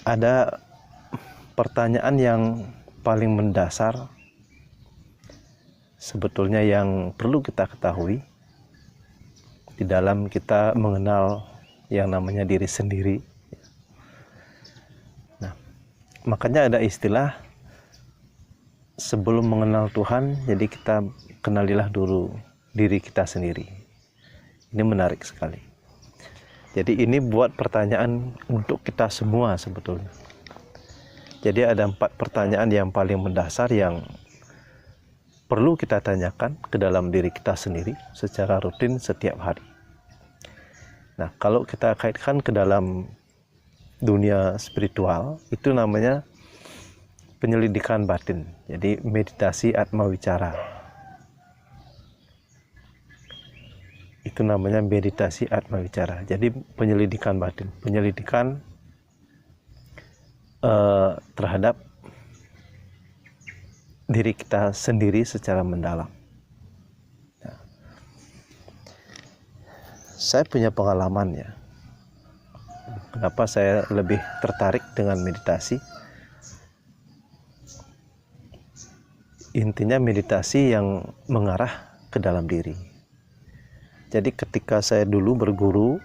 ada pertanyaan yang paling mendasar sebetulnya yang perlu kita ketahui di dalam kita mengenal yang namanya diri sendiri. Nah, makanya ada istilah sebelum mengenal Tuhan, jadi kita kenalilah dulu diri kita sendiri. Ini menarik sekali. Jadi ini buat pertanyaan untuk kita semua sebetulnya. Jadi ada 4 pertanyaan yang paling mendasar yang perlu kita tanyakan ke dalam diri kita sendiri secara rutin setiap hari. Nah, kalau kita kaitkan ke dalam dunia spiritual, itu namanya penyelidikan batin. Jadi meditasi Atma Wicara. Itu namanya meditasi Atma Wicara. Jadi penyelidikan batin, penyelidikan terhadap diri kita sendiri secara mendalam. Nah, saya punya pengalaman ya. Kenapa saya lebih tertarik dengan meditasi? Intinya meditasi yang mengarah ke dalam diri. Jadi ketika saya dulu berguru,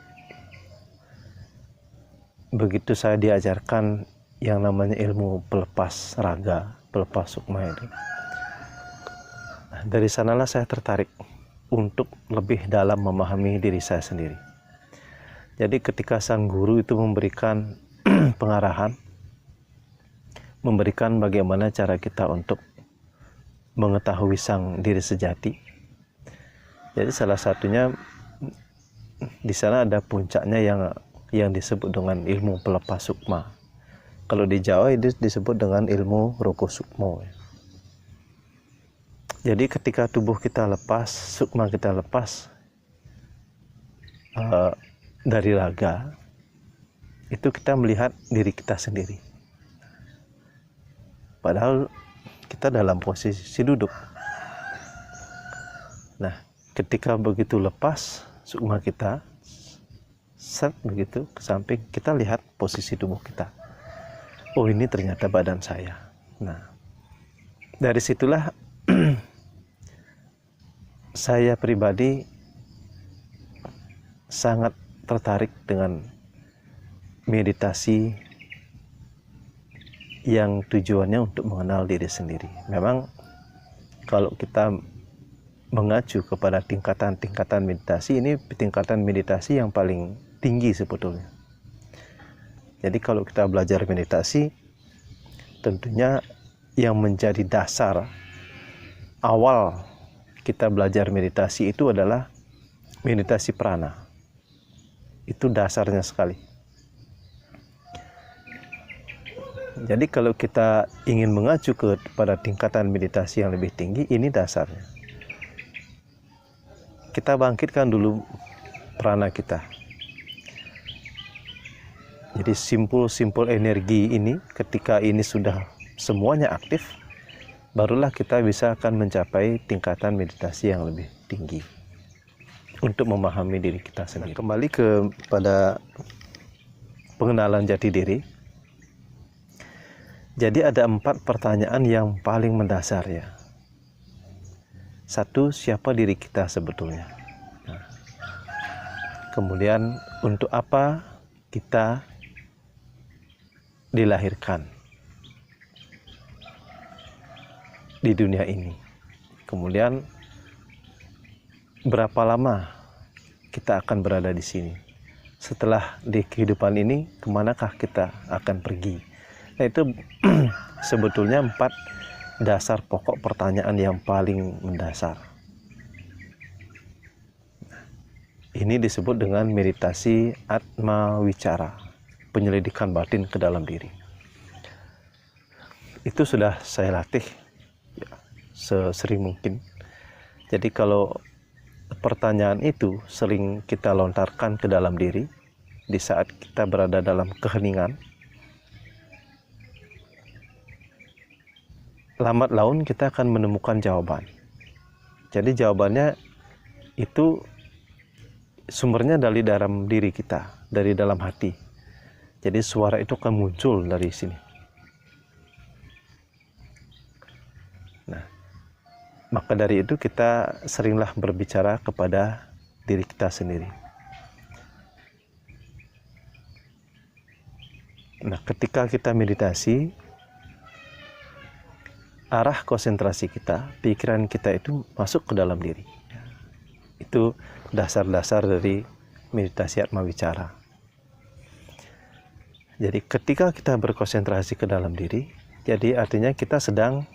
begitu saya diajarkan yang namanya ilmu pelepas raga, pelepas sukma ini. Nah, dari sanalah saya tertarik untuk lebih dalam memahami diri saya sendiri. Jadi ketika sang guru itu memberikan pengarahan, memberikan bagaimana cara kita untuk mengetahui sang diri sejati. Jadi salah satunya di sana ada puncaknya yang disebut dengan ilmu pelepas sukma. Kalau di Jawa itu disebut dengan ilmu Roko Sukmo. Jadi ketika tubuh kita lepas, sukma kita lepas dari raga, itu kita melihat diri kita sendiri. Padahal kita dalam posisi duduk. Nah, ketika begitu lepas sukma kita, set begitu ke samping, kita lihat posisi tubuh kita. Oh, ini ternyata badan saya. Nah, dari situlah saya pribadi sangat tertarik dengan meditasi yang tujuannya untuk mengenal diri sendiri. Memang kalau kita mengacu kepada tingkatan-tingkatan meditasi, ini tingkatan meditasi yang paling tinggi sebetulnya. Jadi kalau kita belajar meditasi, tentunya yang menjadi dasar awal kita belajar meditasi itu adalah meditasi prana. Itu dasarnya sekali. Jadi kalau kita ingin mengacu kepada tingkatan meditasi yang lebih tinggi, ini dasarnya. Kita bangkitkan dulu prana kita. Jadi simpul-simpul energi ini, ketika ini sudah semuanya aktif, barulah kita bisa akan mencapai tingkatan meditasi yang lebih tinggi untuk memahami diri kita sendiri. Nah, kembali kepada pengenalan jati diri. Jadi ada 4 pertanyaan yang paling mendasar ya. 1, siapa diri kita sebetulnya? Nah, kemudian untuk apa kita dilahirkan di dunia ini? Kemudian berapa lama kita akan berada di sini? Setelah di kehidupan ini, kemanakah kita akan pergi? Nah, itu sebetulnya 4 dasar pokok pertanyaan yang paling mendasar. Ini disebut dengan meditasi Atma Wicara, penyelidikan batin ke dalam diri. Itu sudah saya latih ya, sesering mungkin. Jadi kalau pertanyaan itu sering kita lontarkan ke dalam diri di saat kita berada dalam keheningan, lambat laun kita akan menemukan jawaban. Jadi jawabannya itu sumbernya dari dalam diri kita, dari dalam hati. Jadi suara itu akan muncul dari sini. Nah, maka dari itu kita seringlah berbicara kepada diri kita sendiri. Nah, ketika kita meditasi, arah konsentrasi kita, pikiran kita itu masuk ke dalam diri. Itu dasar-dasar dari meditasi Atma Wicara. Jadi ketika kita berkonsentrasi ke dalam diri, jadi artinya kita sedang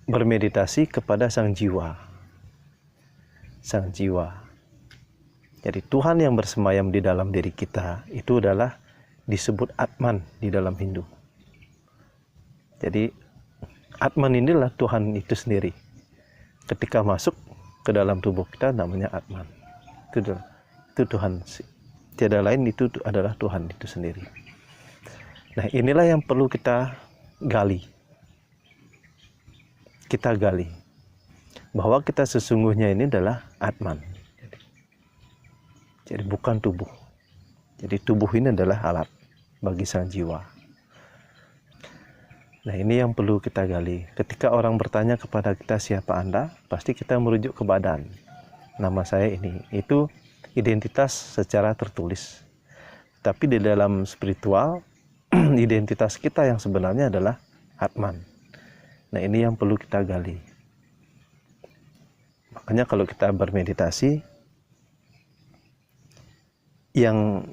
bermeditasi kepada sang jiwa. Sang jiwa. Jadi Tuhan yang bersemayam di dalam diri kita itu adalah disebut Atman di dalam Hindu. Jadi Atman inilah Tuhan itu sendiri. Ketika masuk ke dalam tubuh kita namanya Atman. Itu Tuhan. Tiada lain, itu adalah Tuhan itu sendiri. Nah, inilah yang perlu kita gali. Kita gali bahwa kita sesungguhnya ini adalah Atman. Jadi bukan tubuh. Jadi tubuh ini adalah alat bagi sang jiwa. Nah, ini yang perlu kita gali. Ketika orang bertanya kepada kita siapa Anda, pasti kita merujuk ke badan. Nama saya ini. Itu identitas secara tertulis. Tapi di dalam spiritual, identitas kita yang sebenarnya adalah Atman. Nah, ini yang perlu kita gali. Makanya kalau kita bermeditasi, yang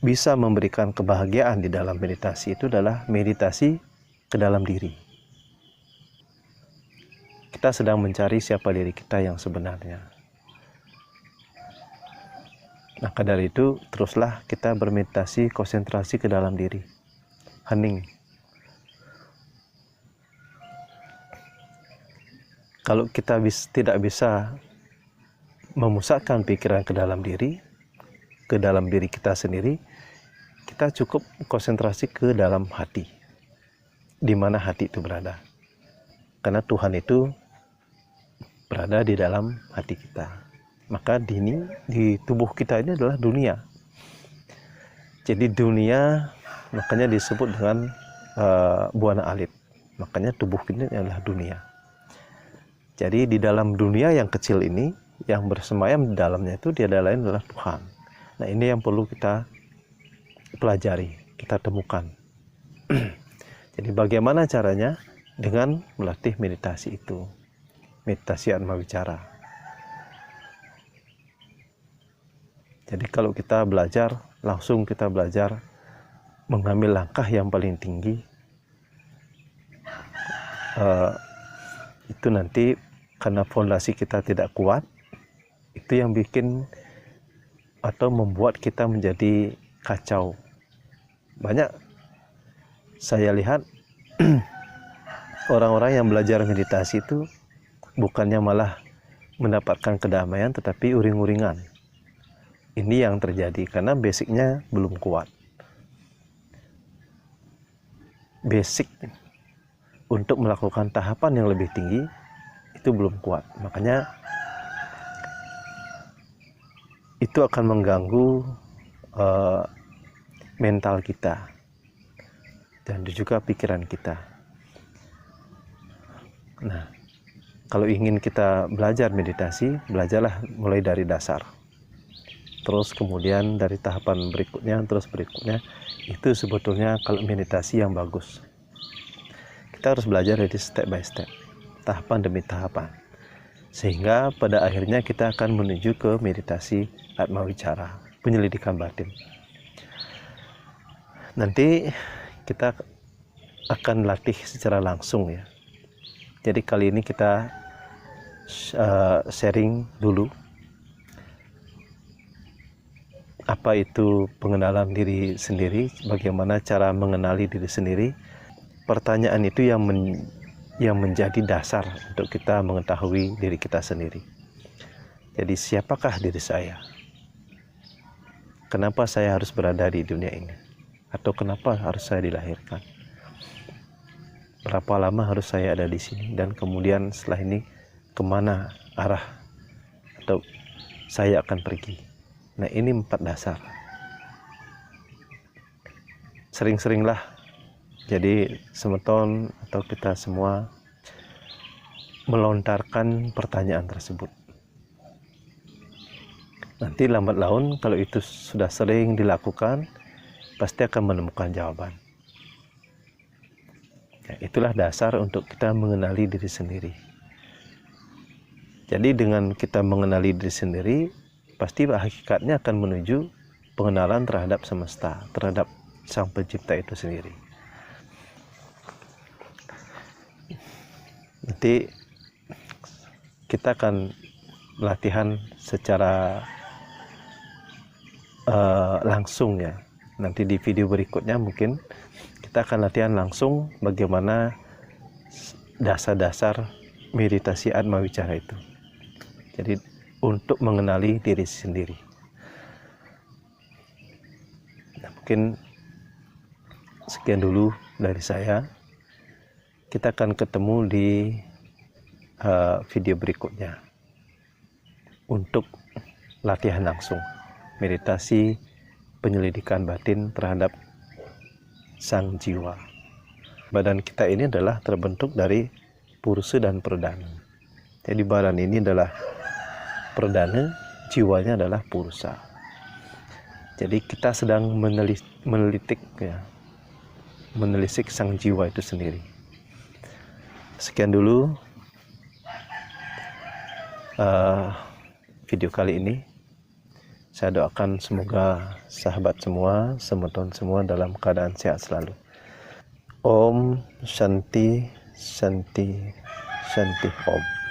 bisa memberikan kebahagiaan di dalam meditasi itu adalah meditasi ke dalam diri. Kita sedang mencari siapa diri kita yang sebenarnya. Maka dari itu, teruslah kita bermeditasi, konsentrasi ke dalam diri. Hening. Kalau kita tidak bisa memusatkan pikiran ke dalam diri kita sendiri, kita cukup konsentrasi ke dalam hati. Di mana hati itu berada. Karena Tuhan itu berada di dalam hati kita. Maka di tubuh kita ini adalah dunia. Jadi dunia makanya disebut dengan buana alit. Makanya tubuh kita adalah dunia. Jadi di dalam dunia yang kecil ini, yang bersemayam di dalamnya itu tiada lain adalah Tuhan. Nah, ini yang perlu kita pelajari, kita temukan. Jadi bagaimana caranya? Dengan melatih meditasi itu. Meditasi Atma Wicara. Jadi kalau kita belajar, langsung kita belajar mengambil langkah yang paling tinggi, itu nanti karena fondasi kita tidak kuat, itu yang bikin atau membuat kita menjadi kacau. Banyak saya lihat orang-orang yang belajar meditasi itu bukannya malah mendapatkan kedamaian, tetapi uring-uringan. Ini yang terjadi karena basicnya belum kuat. Basic untuk melakukan tahapan yang lebih tinggi itu belum kuat. Makanya itu akan mengganggu mental kita dan juga pikiran kita. Nah, kalau ingin kita belajar meditasi, belajarlah mulai dari dasar. Terus kemudian dari tahapan berikutnya, terus berikutnya, itu sebetulnya kalau meditasi yang bagus. Kita harus belajar dari step by step, tahapan demi tahapan. Sehingga pada akhirnya kita akan menuju ke meditasi Atma Wicara, penyelidikan batin. Nanti kita akan latih secara langsung ya. Jadi kali ini kita sharing dulu apa itu pengenalan diri sendiri, bagaimana cara mengenali diri sendiri. Pertanyaan itu yang menjadi dasar untuk kita mengetahui diri kita sendiri. Jadi siapakah diri saya? Kenapa saya harus berada di dunia ini? Atau kenapa harus saya dilahirkan? Berapa lama harus saya ada di sini? Dan kemudian setelah ini kemana arah atau saya akan pergi? Nah, ini 4 dasar. sering-seringlah jadi semeton atau kita semua melontarkan pertanyaan tersebut. Nanti lambat laun kalau itu sudah sering dilakukan, pasti akan menemukan jawaban. Ya, itulah dasar untuk kita mengenali diri sendiri. Jadi dengan kita mengenali diri sendiri, pasti hakikatnya akan menuju pengenalan terhadap semesta, terhadap Sang Pencipta itu sendiri. Nanti kita akan latihan secara langsung ya. Nanti di video berikutnya mungkin kita akan latihan langsung bagaimana dasar-dasar meditasi Atma Wicara itu. Jadi untuk mengenali diri sendiri. Nah, mungkin sekian dulu dari saya. Kita akan ketemu di video berikutnya untuk latihan langsung meditasi penyelidikan batin terhadap sang jiwa. Badan kita ini adalah terbentuk dari purusha dan pradana. Jadi badan ini adalah pradana, jiwanya adalah purusha. Jadi kita sedang menelisik sang jiwa itu sendiri. Sekian dulu video kali ini. Saya doakan semoga sahabat semua, semeton semua dalam keadaan sehat selalu. Om Shanti Shanti Shanti Om.